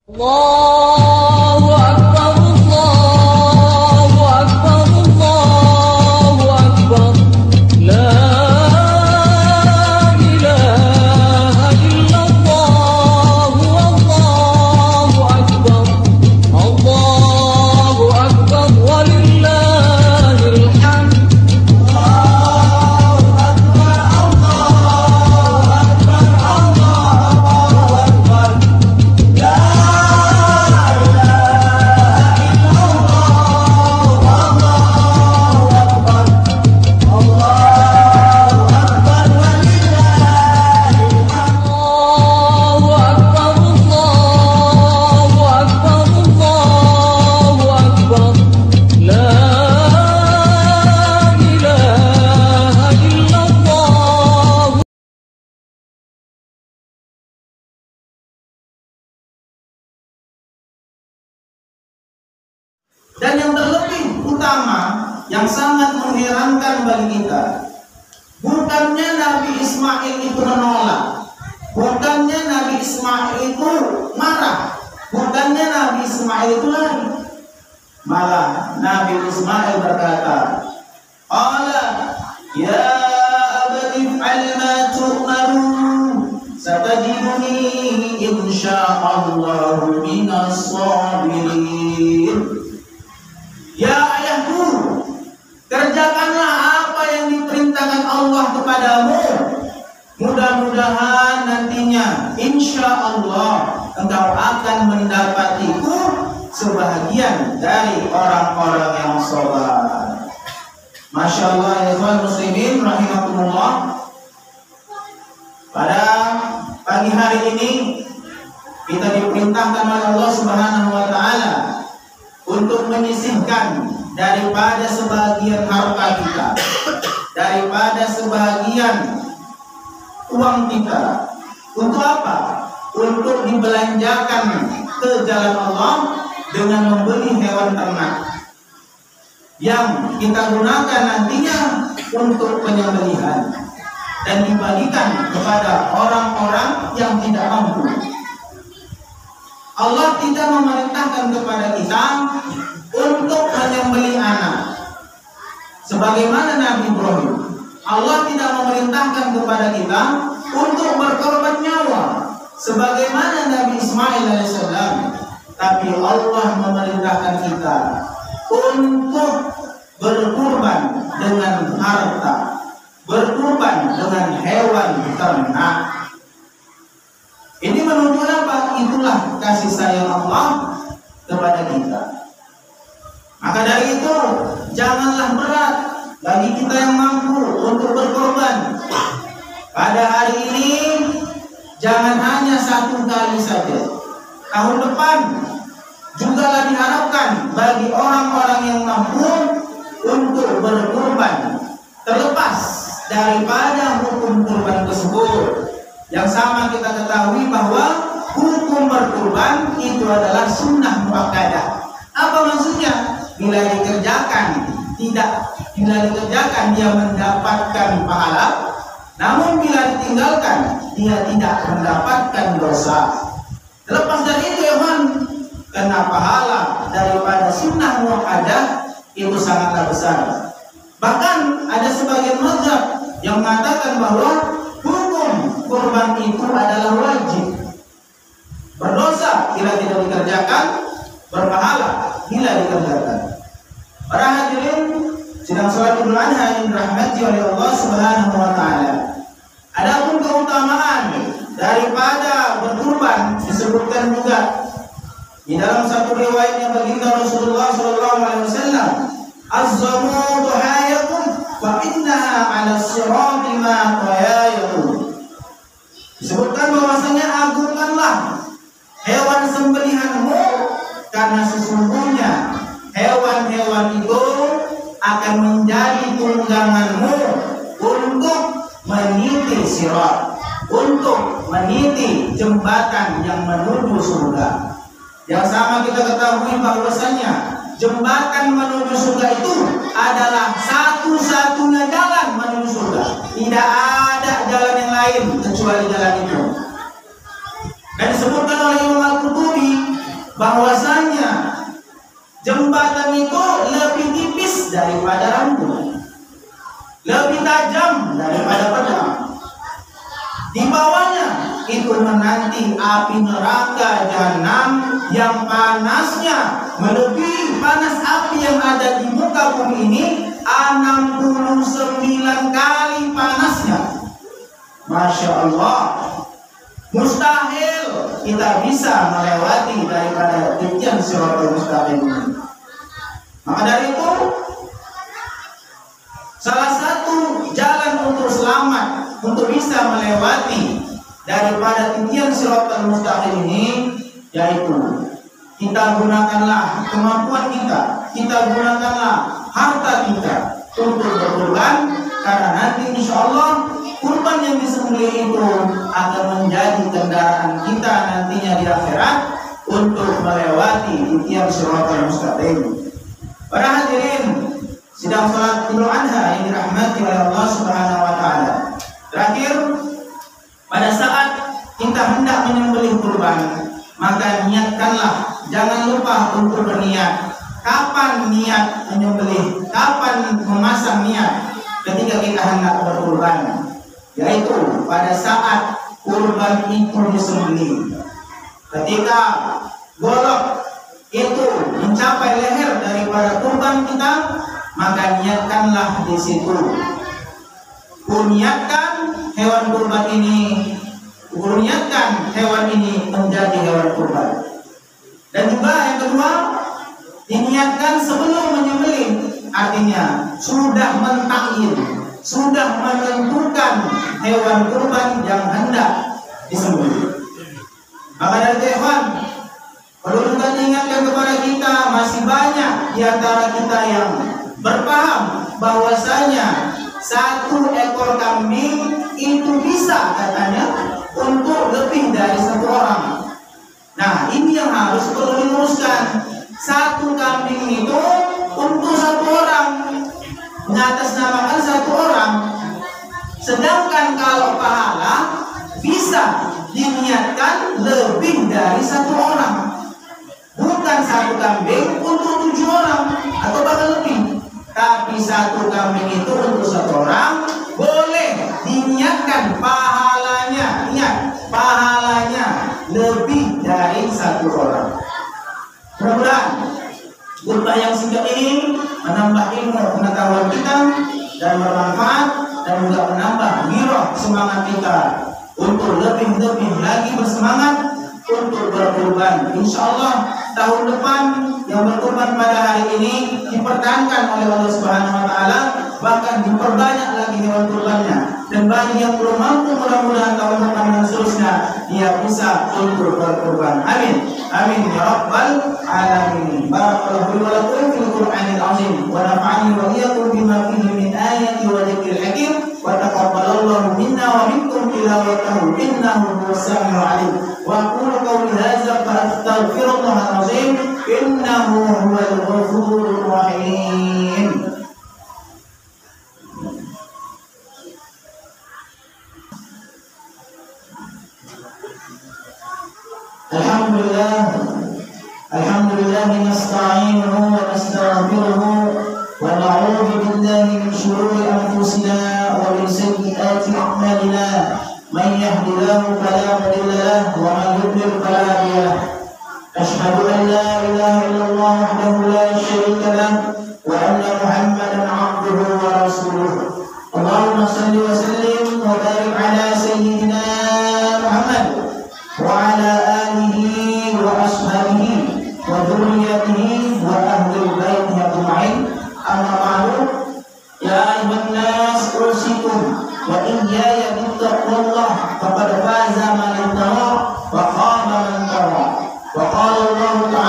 Allahu Akbar, Allahu Akbar, Allahu Akbar. La ilaha illallah, Allahu Akbar. Allahu Akbar, walillahil hamd. Allahu Akbar, Allahu Akbar, Allahu Akbar. Dan yang terlebih utama, yang sangat mengherankan bagi kita, bukannya Nabi Ismail itu menolak, bukannya Nabi Ismail itu marah, bukannya Nabi Ismail itu lari. Malah Nabi Ismail berkata, "Qala ya abati if'al ma tu'marun, satajiduni insyaallahu minas sabirin." Ya ayahku, kerjakanlah apa yang diperintahkan Allah kepadamu. Mudah-mudahan nantinya insya Allah engkau akan mendapatiku sebahagian dari orang-orang yang sabar. Masya Allah ya ikhwan muslimin rahimakumullah. Pada pagi hari ini kita diperintahkan oleh Allah Subhanahu wa taala untuk menyisihkan daripada sebagian harta kita, daripada sebagian uang kita. Untuk apa? Untuk dibelanjakan ke jalan Allah dengan membeli hewan ternak yang kita gunakan nantinya untuk penyembelihan dan dibagikan kepada orang-orang yang tidak mampu. Allah tidak memerintahkan kepada kita untuk menyembelih anak sebagaimana Nabi Ibrahim. Allah tidak memerintahkan kepada kita untuk berkorban nyawa sebagaimana Nabi Ismail alaihissalam. Tapi Allah memerintahkan kita untuk berkorban dengan harta, berkorban dengan hewan ternak. Ini menunjukkan apa? Itulah kasih sayang Allah kepada kita. Maka dari itu, janganlah berat bagi kita yang mampu untuk berkorban. Pada hari ini, jangan hanya satu kali saja. Tahun depan juga diharapkan bagi orang-orang yang mampu untuk berkorban, terlepas daripada hukum kurban tersebut. Yang sama kita ketahui bahwa hukum berkurban itu adalah sunnah muakkadah. Apa maksudnya? Bila dikerjakan dia mendapatkan pahala, namun bila ditinggalkan dia tidak mendapatkan dosa. Terlepas dari itu ya man, karena pahala daripada sunnah muakkadah itu sangatlah besar. Bahkan ada sebagian mazhab yang mengatakan bahwa hukum kurban itu adalah wajib. Berdosa bila tidak dikerjakan, berpahala bila dikerjakan. Para hadirin sidang salat Idul Adha yang dirahmati oleh Allah Subhanahu wa taala. Adapun keutamaan daripada berkurban disebutkan juga di dalam satu riwayat yang baginda Rasulullah sallallahu alaihi wasallam, "Az-zamu duhayakum fa innaha 'ala as-sirati ma qayayakum." Disebutkan bahwasanya agungkanlah hewan sembelihanmu karena sesungguhnya hewan-hewan itu akan menjadi tungganganmu untuk meniti sirat, untuk meniti jembatan yang menuju surga. Yang sama kita ketahui bahwasanya jembatan menuju surga itu adalah satu-satunya jalan menuju surga. Tidak ada jalan yang lain kecuali jalan itu. Dan disebutkan oleh Imam Al-Qurtubi bahwasanya jembatan itu lebih tipis daripada rambut, lebih tajam daripada pedang. Di bawahnya itu menanti api neraka jahanam yang panasnya melebihi panas api yang ada di muka bumi ini 69 kali panasnya. Masya Allah, mustahil kita bisa melewati daripada titian siratal mustaqim ini. Maka dari itu, salah satu jalan untuk selamat, untuk bisa melewati daripada titian siratal mustaqim ini, yaitu kita gunakanlah kemampuan kita gunakanlah harta kita untuk berkorban, karena nanti insya Allah kurban yang disembelih itu akan menjadi kendaraan kita nantinya di akhirat untuk melewati titian siratal mustaqim. Para hadirin sidang salat Idul Adha yang dirahmati oleh Allah Subhanahu wa taala. Terakhir, pada saat kita hendak menyembelih kurban, maka niatkanlah, jangan lupa untuk berniat. Kapan niat menyembelih? Kapan memasang niat? Ketika kita hendak berkurban, yaitu pada saat kurban itu disembelih. Ketika golok itu mencapai leher daripada kurban kita, maka niatkanlah di situ. Niatkan hewan kurban ini, niatkan hewan ini menjadi hewan kurban. Dan juga yang kedua, diniatkan sebelum menyembelih, artinya sudah mentakin, sudah menentukan hewan kurban yang hendak disembelih. Maka dari hewan, perlu juga diingatkan kepada kita, masih banyak di antara kita yang berpaham bahwasanya satu ekor kambing itu bisa katanya untuk lebih dari satu orang. Nah, ini yang harus perlu diluruskan. Satu kambing itu untuk satu orang, mengatasnamakan satu orang. Sedangkan kalau pahala bisa diniatkan lebih dari satu orang, bukan satu kambing untuk 7 orang atau bahkan lebih, tapi satu kambing itu untuk satu orang. Boleh diniatkan pahalanya, ingat, pahalanya lebih dari satu orang. Mudah-mudahan khutbah yang singkat ini menambah ilmu pengetahuan kita dan bermanfaat, dan juga menambah giroh semangat kita untuk lebih-lebih lagi bersemangat untuk berkurban. Insya Allah tahun depan yang berkurban pada hari ini dipertahankan oleh Allah Subhanahu wa taala, bahkan diperbanyak lagi hewan kurbannya. Dan bagi yang belum mampu, mudah-mudahan tahun depan dan seterusnya dia bisa untuk berkurban. Amin. Amin ya rabbal alamin. Barakallahu wa lakum fil Qur'anil azim wa nafa'ani wa iyyakum bima fihi min ayati wa dzikril hakim wa taqabbalallahu minna wa minkum tilawatahu innahu huwas samiul alim. Wa aqulu qawli hadza fa astaghfirullahal azim innahu huwal ghafurur rahim. Alhamdulillah nasta'inuhu wa nastaghfiruhu wa na'udzu billahi min shururi anfusina wa min sayyiati a'malina. Man yahdihillahu fala mudilla lahu wa man yudlil fala hadiya lahu. Ashhadu an la ilaha illallah wahdahu la syarika lahu wa anna Muhammadan 'abduhu wa rasuluhu. Allahumma shalli wa sallim wa barik ala sayyidina Muhammad wa ala alihi wa ashabihi wa dhurriyyatihi wa ahli baitihi ajma'in. Amma ba'du, ya ayyuhan nas usikum wa iyaya bittaqwallah faqad faza man ittaqa wa khaba man taqa. Wa qala Allah ta'ala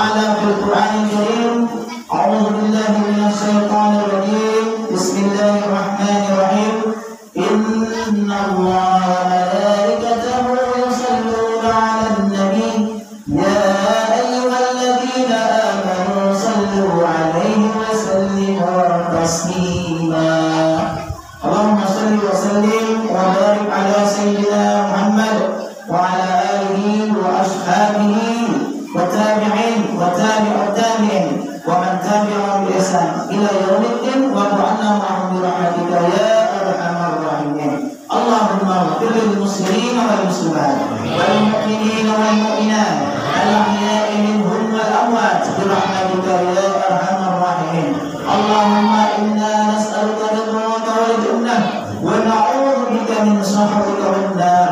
التابعين ومن تابعهم بإحسان إلى يوم الدين وارحمنا معهم برحمتك يا أرحم الراحمين. اللهم اغفر للمسلمين والمسلمات والمؤمنين والمؤمنات الأحياء منهم والأموات برحمتك يا أرحم الراحمين. اللهم إنا نسألك رضاك والجنة ونعوذ بك من سخطك والنار.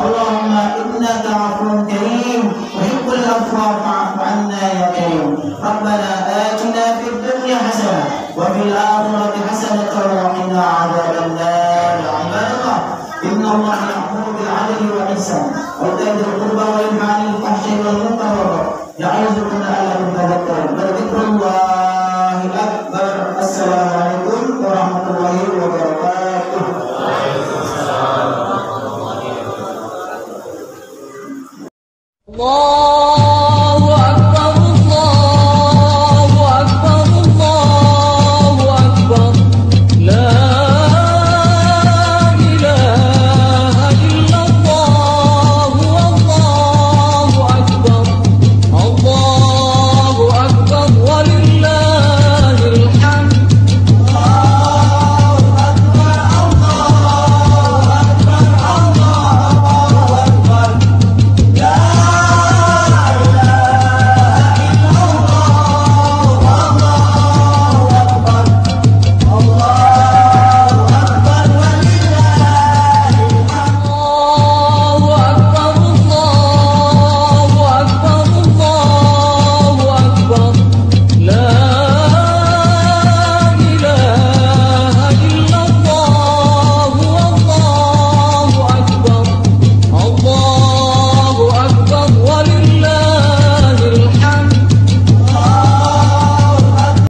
اللهم إنك عفو كريم تحب العفو فاعف عنا يا كريم. ربنا آتنا في الدنيا حسنة وفي الآخرة حسنة وقنا عذاب النار. عباد الله إن الله يأمر بالعدل والإحسان وإيتاء ذي القربى وينهى عن الفحشاء والمنكر والبغي يعظكم